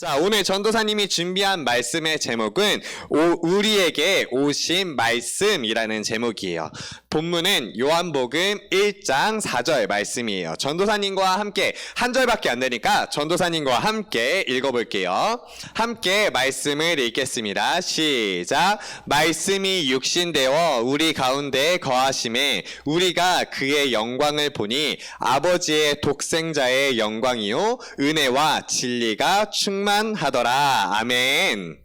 자, 오늘 전도사님이 준비한 말씀의 제목은 우리에게 오신 말씀이라는 제목이에요. 본문은 요한복음 1장 4절 말씀이에요. 전도사님과 함께 한 절밖에 안 되니까 전도사님과 함께 읽어볼게요. 함께 말씀을 읽겠습니다. 시작. 말씀이 육신되어 우리 가운데 거하심에 우리가 그의 영광을 보니 아버지의 독생자의 영광이요 은혜와 진리가 충만하더라. 아멘.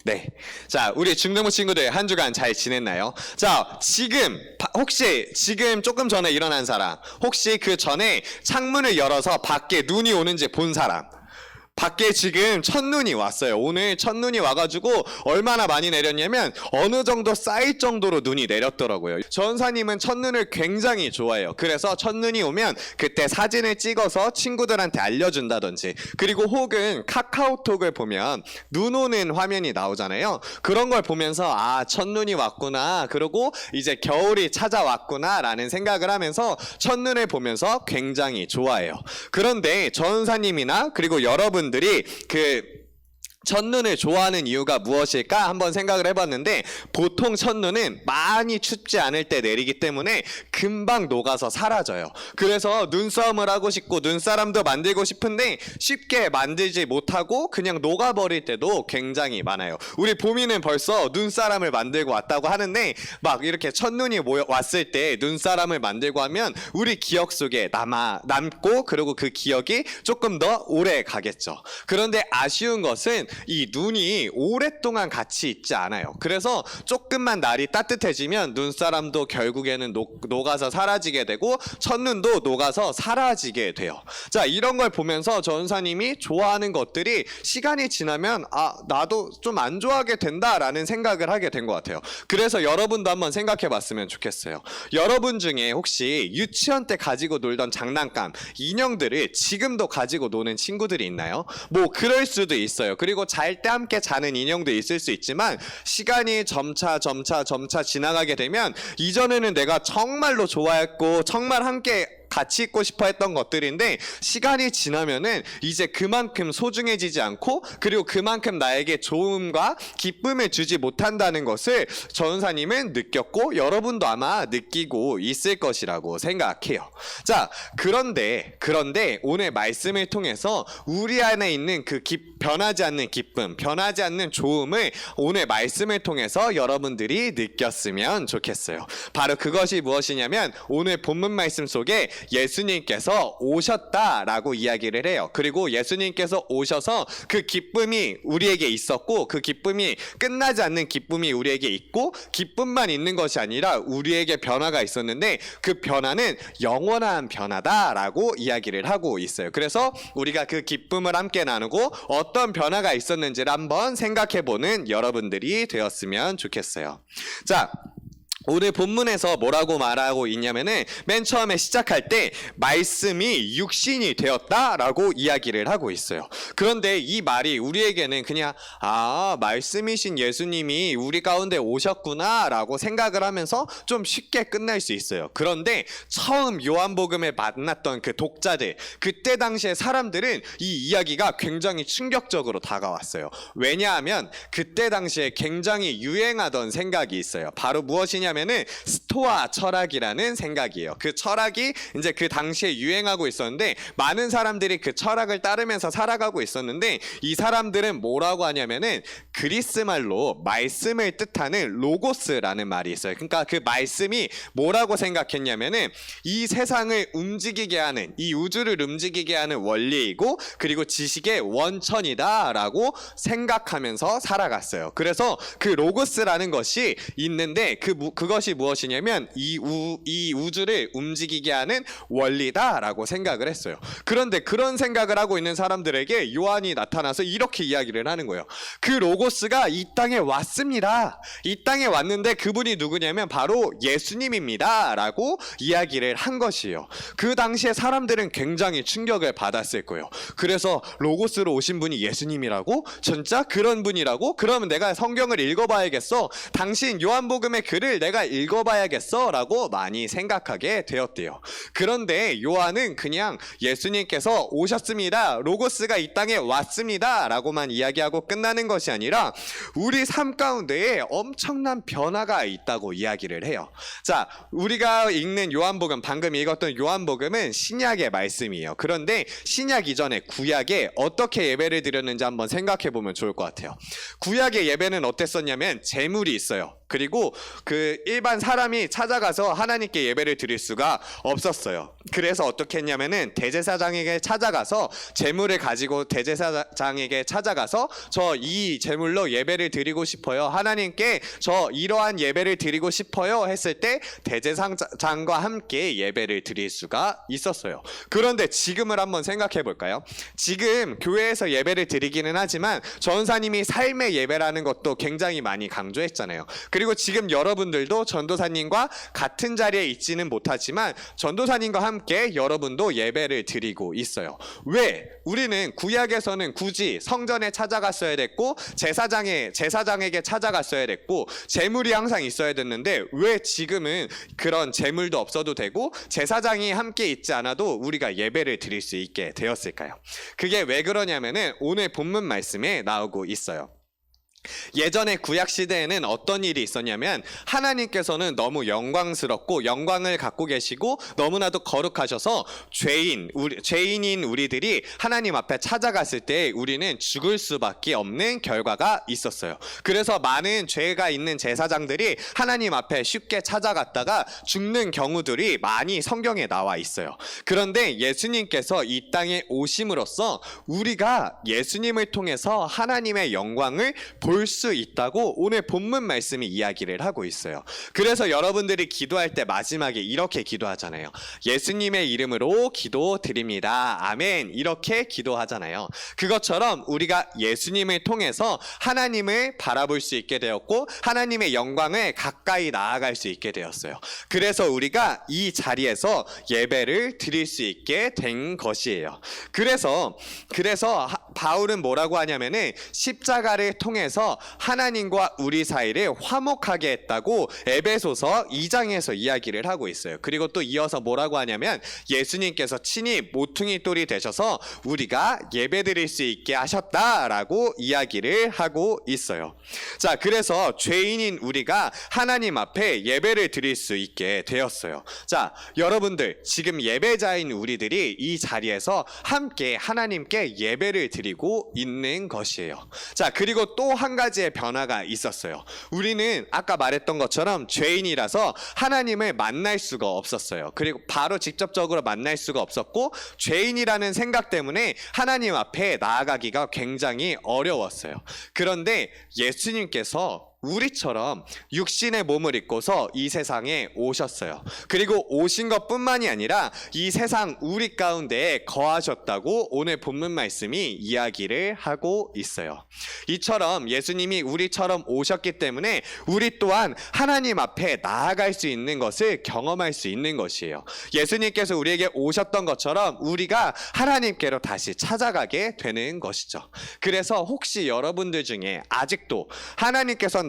네. 자, 우리 중등부 친구들 한 주간 잘 지냈나요? 자, 혹시 지금 조금 전에 일어난 사람, 혹시 그 전에 창문을 열어서 밖에 눈이 오는지 본 사람? 밖에 지금 첫눈이 왔어요. 오늘 첫눈이 와가지고 얼마나 많이 내렸냐면 어느 정도 쌓일 정도로 눈이 내렸더라고요. 전사님은 첫눈을 굉장히 좋아해요. 그래서 첫눈이 오면 그때 사진을 찍어서 친구들한테 알려준다든지, 그리고 혹은 카카오톡을 보면 눈 오는 화면이 나오잖아요. 그런 걸 보면서 아, 첫눈이 왔구나, 그리고 이제 겨울이 찾아왔구나 라는 생각을 하면서 첫눈을 보면서 굉장히 좋아해요. 그런데 전사님이나 그리고 여러분들이 첫눈을 좋아하는 이유가 무엇일까 한번 생각을 해봤는데, 보통 첫눈은 많이 춥지 않을 때 내리기 때문에 금방 녹아서 사라져요. 그래서 눈싸움을 하고 싶고 눈사람도 만들고 싶은데 쉽게 만들지 못하고 그냥 녹아버릴 때도 굉장히 많아요. 우리 보미는 벌써 눈사람을 만들고 왔다고 하는데, 막 이렇게 첫눈이 왔을 때 눈사람을 만들고 하면 우리 기억 속에 남고, 그리고 그 기억이 조금 더 오래 가겠죠. 그런데 아쉬운 것은 이 눈이 오랫동안 같이 있지 않아요. 그래서 조금만 날이 따뜻해지면 눈사람도 결국에는 녹아서 사라지게 되고 첫눈도 녹아서 사라지게 돼요. 자, 이런 걸 보면서 전사님이 좋아하는 것들이 시간이 지나면 아, 나도 좀 안 좋아하게 된다라는 생각을 하게 된 것 같아요. 그래서 여러분도 한번 생각해 봤으면 좋겠어요. 여러분 중에 혹시 유치원 때 가지고 놀던 장난감, 인형들을 지금도 가지고 노는 친구들이 있나요? 뭐 그럴 수도 있어요. 그리고 잘 때 함께 자는 인형도 있을 수 있지만 시간이 점차 지나가게 되면 이전에는 내가 정말로 좋아했고 정말 함께 같이 있고 싶어 했던 것들인데 시간이 지나면은 이제 그만큼 소중해지지 않고, 그리고 그만큼 나에게 좋음과 기쁨을 주지 못한다는 것을 전사님은 느꼈고 여러분도 아마 느끼고 있을 것이라고 생각해요. 자, 그런데 오늘 말씀을 통해서 우리 안에 있는 그 변하지 않는 기쁨, 변하지 않는 좋음을 오늘 말씀을 통해서 여러분들이 느꼈으면 좋겠어요. 바로 그것이 무엇이냐면 오늘 본문 말씀 속에 예수님께서 오셨다라고 이야기를 해요. 그리고 예수님께서 오셔서 그 기쁨이 우리에게 있었고, 그 기쁨이 끝나지 않는 기쁨이 우리에게 있고, 기쁨만 있는 것이 아니라 우리에게 변화가 있었는데 그 변화는 영원한 변화다라고 이야기를 하고 있어요. 그래서 우리가 그 기쁨을 함께 나누고 어떤 변화가 있었는지를 한번 생각해보는 여러분들이 되었으면 좋겠어요. 자, 오늘 본문에서 뭐라고 말하고 있냐면은 맨 처음에 시작할 때 말씀이 육신이 되었다라고 이야기를 하고 있어요. 그런데 이 말이 우리에게는 그냥 말씀이신 예수님이 우리 가운데 오셨구나 라고 생각을 하면서 좀 쉽게 끝날 수 있어요. 그런데 처음 요한복음에 만났던 그 독자들, 그때 당시에 사람들은 이 이야기가 굉장히 충격적으로 다가왔어요. 왜냐하면 그때 당시에 굉장히 유행하던 생각이 있어요. 바로 무엇이냐면은 스토아 철학이라는 생각이에요. 그 철학이 이제 그 당시에 유행하고 있었는데 많은 사람들이 그 철학을 따르면서 살아가고 있었는데, 이 사람들은 뭐라고 하냐면은 그리스 말로 말씀을 뜻하는 로고스라는 말이 있어요. 그러니까 그 말씀이 뭐라고 생각했냐면은 이 세상을 움직이게 하는, 이 우주를 움직이게 하는 원리이고, 그리고 지식의 원천이다라고 생각하면서 살아갔어요. 그래서 그 로고스라는 것이 있는데 그것이 무엇이냐면 이 우주를 움직이게 하는 원리다라고 생각을 했어요. 그런데 그런 생각을 하고 있는 사람들에게 요한이 나타나서 이렇게 이야기를 하는 거예요. 그 로고스가 이 땅에 왔습니다. 이 땅에 왔는데 그분이 누구냐면 바로 예수님입니다 라고 이야기를 한 것이에요. 그 당시에 사람들은 굉장히 충격을 받았을 거예요. 그래서 로고스로 오신 분이 예수님이라고? 진짜 그런 분이라고? 그러면 내가 성경을 읽어봐야겠어. 당신 요한복음의 글을 내가 내가 읽어봐야겠어 라고 많이 생각하게 되었대요. 그런데 요한은 그냥 예수님께서 오셨습니다, 로고스가 이 땅에 왔습니다 라고만 이야기하고 끝나는 것이 아니라 우리 삶 가운데에 엄청난 변화가 있다고 이야기를 해요. 자, 우리가 읽는 요한복음, 방금 읽었던 요한복음은 신약의 말씀이에요. 그런데 신약 이전에 구약에 어떻게 예배를 드렸는지 한번 생각해 보면 좋을 것 같아요. 구약의 예배는 어땠었냐면 제물이 있어요. 그리고 그 일반 사람이 찾아가서 하나님께 예배를 드릴 수가 없었어요. 그래서 어떻게 했냐면은 대제사장에게 찾아가서 제물을 가지고 대제사장에게 찾아가서 저 이 제물로 예배를 드리고 싶어요, 하나님께 저 이러한 예배를 드리고 싶어요 했을 때 대제사장과 함께 예배를 드릴 수가 있었어요. 그런데 지금을 한번 생각해 볼까요? 지금 교회에서 예배를 드리기는 하지만 전사님이 삶의 예배라는 것도 굉장히 많이 강조했잖아요. 그리고 지금 여러분들도 전도사님과 같은 자리에 있지는 못하지만 전도사님과 함께 여러분도 예배를 드리고 있어요. 왜? 우리는 구약에서는 굳이 성전에 찾아갔어야 됐고 제사장에게 찾아갔어야 됐고 제물이 항상 있어야 됐는데 왜 지금은 그런 제물도 없어도 되고 제사장이 함께 있지 않아도 우리가 예배를 드릴 수 있게 되었을까요? 그게 왜 그러냐면은 오늘 본문 말씀에 나오고 있어요. 예전에 구약 시대에는 어떤 일이 있었냐면 하나님께서는 너무 영광스럽고 영광을 갖고 계시고 너무나도 거룩하셔서 죄인인 우리들이 하나님 앞에 찾아갔을 때 우리는 죽을 수밖에 없는 결과가 있었어요. 그래서 많은 죄가 있는 제사장들이 하나님 앞에 쉽게 찾아갔다가 죽는 경우들이 많이 성경에 나와 있어요. 그런데 예수님께서 이 땅에 오심으로써 우리가 예수님을 통해서 하나님의 영광을 볼 수 있다고 오늘 본문 말씀이 이야기를 하고 있어요. 그래서 여러분들이 기도할 때 마지막에 이렇게 기도하잖아요. 예수님의 이름으로 기도드립니다, 아멘, 이렇게 기도하잖아요. 그것처럼 우리가 예수님을 통해서 하나님을 바라볼 수 있게 되었고 하나님의 영광을 가까이 나아갈 수 있게 되었어요. 그래서 우리가 이 자리에서 예배를 드릴 수 있게 된 것이에요. 그래서 바울은 뭐라고 하냐면은 십자가를 통해서 하나님과 우리 사이를 화목하게 했다고 에베소서 2장에서 이야기를 하고 있어요. 그리고 또 이어서 뭐라고 하냐면 예수님께서 친히 모퉁이 돌이 되셔서 우리가 예배드릴 수 있게 하셨다라고 이야기를 하고 있어요. 자, 그래서 죄인인 우리가 하나님 앞에 예배를 드릴 수 있게 되었어요. 자, 여러분들 지금 예배자인 우리들이 이 자리에서 함께 하나님께 예배를 드리고 있는 것이에요. 자, 그리고 또 한 가지의 변화가 있었어요. 우리는 아까 말했던 것처럼 죄인이라서 하나님을 만날 수가 없었어요. 그리고 바로 직접적으로 만날 수가 없었고 죄인이라는 생각 때문에 하나님 앞에 나아가기가 굉장히 어려웠어요. 그런데 예수님께서 우리처럼 육신의 몸을 입고서 이 세상에 오셨어요. 그리고 오신 것뿐만이 아니라 이 세상 우리 가운데에 거하셨다고 오늘 본문 말씀이 이야기를 하고 있어요. 이처럼 예수님이 우리처럼 오셨기 때문에 우리 또한 하나님 앞에 나아갈 수 있는 것을 경험할 수 있는 것이에요. 예수님께서 우리에게 오셨던 것처럼 우리가 하나님께로 다시 찾아가게 되는 것이죠. 그래서 혹시 여러분들 중에 아직도 하나님께서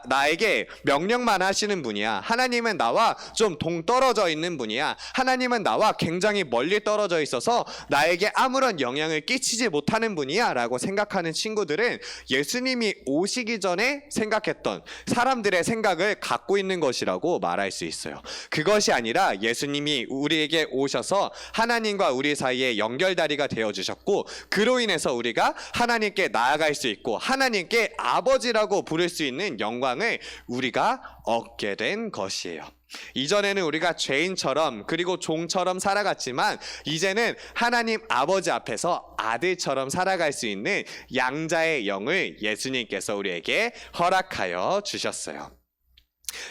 나에게 명령만 하시는 분이야, 하나님은 나와 좀 동떨어져 있는 분이야, 하나님은 나와 굉장히 멀리 떨어져 있어서 나에게 아무런 영향을 끼치지 못하는 분이야 라고 생각하는 친구들은 예수님이 오시기 전에 생각했던 사람들의 생각을 갖고 있는 것이라고 말할 수 있어요. 그것이 아니라 예수님이 우리에게 오셔서 하나님과 우리 사이에 연결다리가 되어주셨고 그로 인해서 우리가 하나님께 나아갈 수 있고 하나님께 아버지라고 부를 수 있는 영광을 우리가 얻게 된 것이에요. 이전에는 우리가 죄인처럼 그리고 종처럼 살아갔지만 이제는 하나님 아버지 앞에서 아들처럼 살아갈 수 있는 양자의 영을 예수님께서 우리에게 허락하여 주셨어요.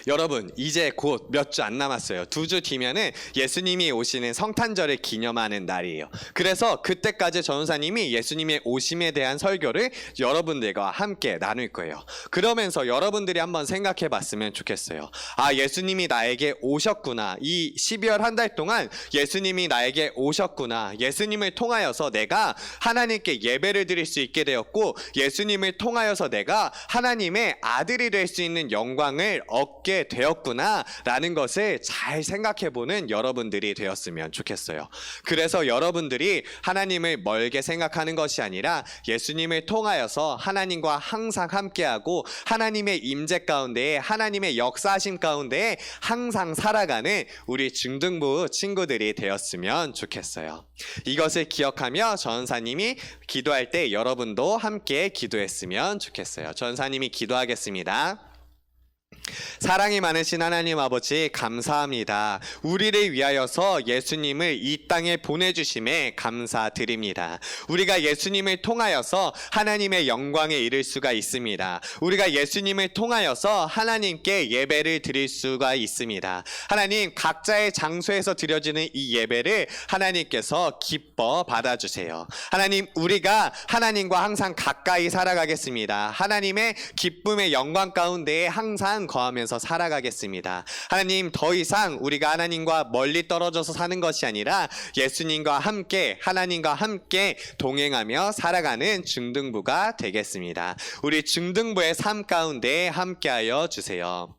여러분 이제 곧 몇 주 안 남았어요. 2주 뒤면은 예수님이 오시는 성탄절을 기념하는 날이에요. 그래서 그때까지 전도사님이 예수님의 오심에 대한 설교를 여러분들과 함께 나눌 거예요. 그러면서 여러분들이 한번 생각해 봤으면 좋겠어요. 아, 예수님이 나에게 오셨구나. 이 12월 한 달 동안 예수님이 나에게 오셨구나. 예수님을 통하여서 내가 하나님께 예배를 드릴 수 있게 되었고 예수님을 통하여서 내가 하나님의 아들이 될 수 있는 영광을 얻게 얻게 되었구나라는 것을 잘 생각해보는 여러분들이 되었으면 좋겠어요. 그래서 여러분들이 하나님을 멀게 생각하는 것이 아니라 예수님을 통하여서 하나님과 항상 함께하고 하나님의 임재 가운데에 하나님의 역사하심 가운데에 항상 살아가는 우리 중등부 친구들이 되었으면 좋겠어요. 이것을 기억하며 전사님이 기도할 때 여러분도 함께 기도했으면 좋겠어요. 전사님이 기도하겠습니다. 사랑이 많으신 하나님 아버지 감사합니다. 우리를 위하여서 예수님을 이 땅에 보내주심에 감사드립니다. 우리가 예수님을 통하여서 하나님의 영광에 이를 수가 있습니다. 우리가 예수님을 통하여서 하나님께 예배를 드릴 수가 있습니다. 하나님 각자의 장소에서 드려지는 이 예배를 하나님께서 기뻐 받아주세요. 하나님 우리가 하나님과 항상 가까이 살아가겠습니다. 하나님의 기쁨의 영광 가운데에 항상 거하면서 살아가겠습니다. 하나님 더 이상 우리가 하나님과 멀리 떨어져서 사는 것이 아니라 예수님과 함께 하나님과 함께 동행하며 살아가는 중등부가 되겠습니다. 우리 중등부의 삶 가운데 함께하여 주세요.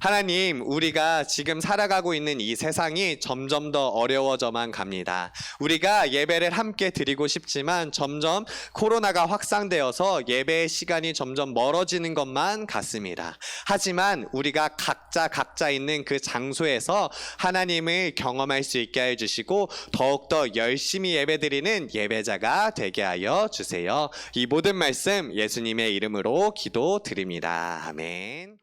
하나님, 우리가 지금 살아가고 있는 이 세상이 점점 더 어려워져만 갑니다. 우리가 예배를 함께 드리고 싶지만 점점 코로나가 확산되어서 예배의 시간이 점점 멀어지는 것만 같습니다. 하지만 우리가 각자 있는 그 장소에서 하나님을 경험할 수 있게 해주시고 더욱더 열심히 예배드리는 예배자가 되게 하여 주세요. 이 모든 말씀 예수님의 이름으로 기도드립니다. 아멘.